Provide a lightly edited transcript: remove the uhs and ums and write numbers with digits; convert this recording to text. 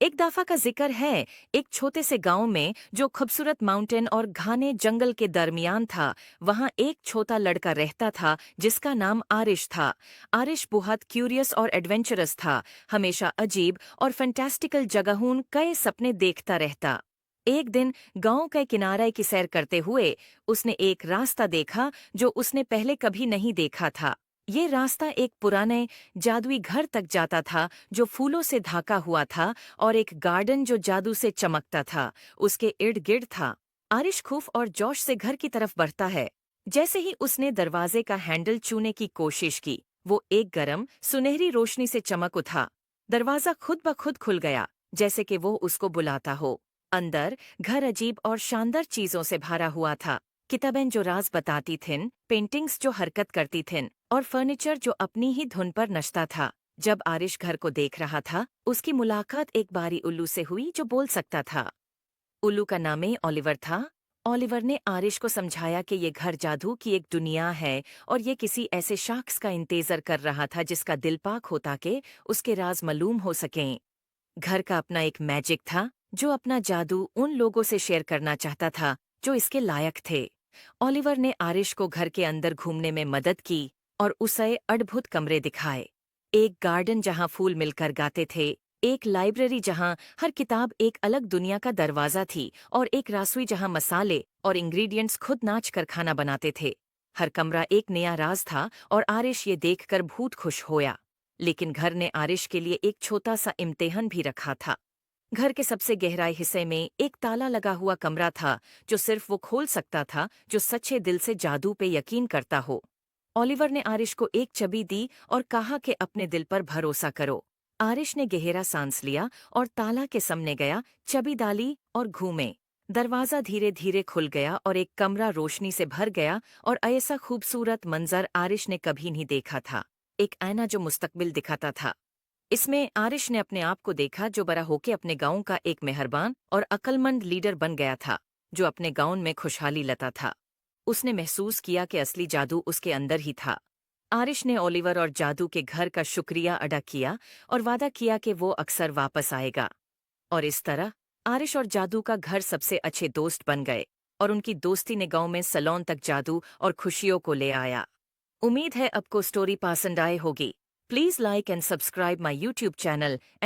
एक दफा का जिक्र है, एक छोटे से गांव में जो खूबसूरत माउंटेन और घने जंगल के दरमियान था। वहां एक छोटा लड़का रहता था जिसका नाम आरिश था। आरिश बहुत क्यूरियस और एडवेंचरस था, हमेशा अजीब और फैंटास्टिकल जगहों कई सपने देखता रहता। एक दिन गांव के किनारे की सैर करते हुए उसने एक रास्ता देखा जो उसने पहले कभी नहीं देखा था। ये रास्ता एक पुराने जादुई घर तक जाता था जो फूलों से ढका हुआ था, और एक गार्डन जो जादू से चमकता था उसके इर्द गिर्द था। आरिश खूफ और जोश से घर की तरफ बढ़ता है। जैसे ही उसने दरवाजे का हैंडल छूने की कोशिश की, वो एक गरम सुनहरी रोशनी से चमक उठा। दरवाजा खुद ब खुद खुल गया, जैसे कि वो उसको बुलाता हो। अंदर घर अजीब और शानदार चीजों से भरा हुआ था। किताबें जो राज बताती थीं, पेंटिंग्स जो हरकत करती थीं, और फर्नीचर जो अपनी ही धुन पर नचता था। जब आरिश घर को देख रहा था, उसकी मुलाकात एक बारी उल्लू से हुई जो बोल सकता था। उल्लू का नाम ही ओलिवर था। ओलिवर ने आरिश को समझाया कि ये घर जादू की एक दुनिया है, और ये किसी ऐसे शख्स का इंतजार कर रहा था जिसका दिल पाक होता कि उसके राज मालूम हो सकें। घर का अपना एक मैजिक था जो अपना जादू उन लोगों से शेयर करना चाहता था जो इसके लायक थे। ओलिवर ने आरिश को घर के अंदर घूमने में मदद की और उसे अद्भुत कमरे दिखाए। एक गार्डन जहां फूल मिलकर गाते थे, एक लाइब्रेरी जहां हर किताब एक अलग दुनिया का दरवाजा थी, और एक रसोई जहां मसाले और इंग्रेडिएंट्स खुद नाच कर खाना बनाते थे। हर कमरा एक नया राज था और आरिश ये देखकर बहुत खुश होया। लेकिन घर ने आरिश के लिए एक छोटा सा इम्तिहान भी रखा था। घर के सबसे गहराई हिस्से में एक ताला लगा हुआ कमरा था जो सिर्फ वो खोल सकता था जो सच्चे दिल से जादू पे यकीन करता हो। ओलिवर ने आरिश को एक चाबी दी और कहा कि अपने दिल पर भरोसा करो। आरिश ने गहरा सांस लिया और ताला के सामने गया, चाबी डाली और घूमे। दरवाजा धीरे धीरे खुल गया और एक कमरा रोशनी से भर गया, और ऐसा खूबसूरत मंजर आरिश ने कभी नहीं देखा था। एक आईना जो मुस्तकबिल दिखाता था। इसमें आरिश ने अपने आप को देखा जो बड़ा होके अपने गांव का एक मेहरबान और अक्लमंद लीडर बन गया था, जो अपने गांव में खुशहाली लाता था। उसने महसूस किया कि असली जादू उसके अंदर ही था। आरिश ने ओलिवर और जादू के घर का शुक्रिया अदा किया और वादा किया कि वो अक्सर वापस आएगा। और इस तरह आरिश और जादू का घर सबसे अच्छे दोस्त बन गए, और उनकी दोस्ती ने गांव में सलोन तक जादू और खुशियों को ले आया। उम्मीद है आपको स्टोरी पसंद आए होगी। Please like and subscribe my YouTube channel.